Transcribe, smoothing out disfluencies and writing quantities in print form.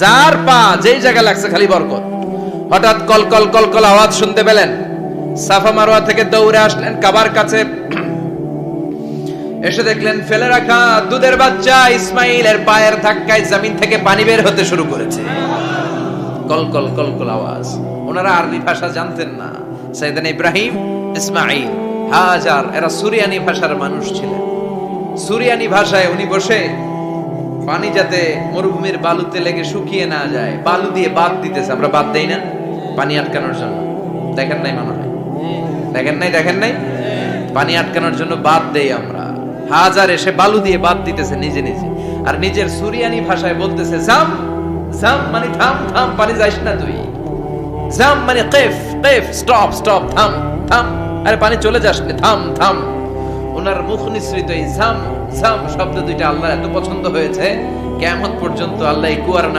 যার পা যেই জায়গায় লাগছে খালি বরকত। হঠাৎ কল কল কল কল আওয়াজ শুনতে পেলেন, সাফা মারওয়া থেকে দৌড়ে আসলেন কাবার কাছে, এসে দেখলেন ফেলে রাখা দুধের বাচ্চা ইসমাইলের পায়ের ধাক্কায় জমিন থেকে পানি বের হতে শুরু করেছে। কল কল কল কল আওয়াজ। ওনারা আরবি ভাষা জানতেন না। সাইয়েদনা ইব্রাহিম, ইসমাইল, হাজার এরা সুরিয়ানি ভাষার মানুষ ছিলেন। সুরিয়ানি ভাষায় উনি বসে পানি যাতে মরুভূমির বালুতে লেগে শুকিয়ে না যায়, বালু দিয়ে বাদ দিতেছে। আমরা বাদ দেই না পানি আটকানোর জন্য? দেখেন নাই মনে হয়? দেখেন নাই পানি আটকানোর জন্য বাদ দেই আমরা। হাজার এসে বালু দিয়ে বাদ দিতেছে নিজে নিজে, আর নিজের সুরিয়ানি ভাষায় বলতেছে জাম জাম, মানে থাম থাম, পানি যাইস না তুই। জাম মানে কেফ কেফ, স্টপ স্টপ, থাম থাম, আরে পানি চলে যাস না, থাম থাম। ওনার মুখ নিঃসৃত এই জাম জাম শব্দ দুইটা আল্লাহ এত পছন্দ হয়েছে, কিয়ামত পর্যন্ত আল্লাহ এই কুয়ার নাম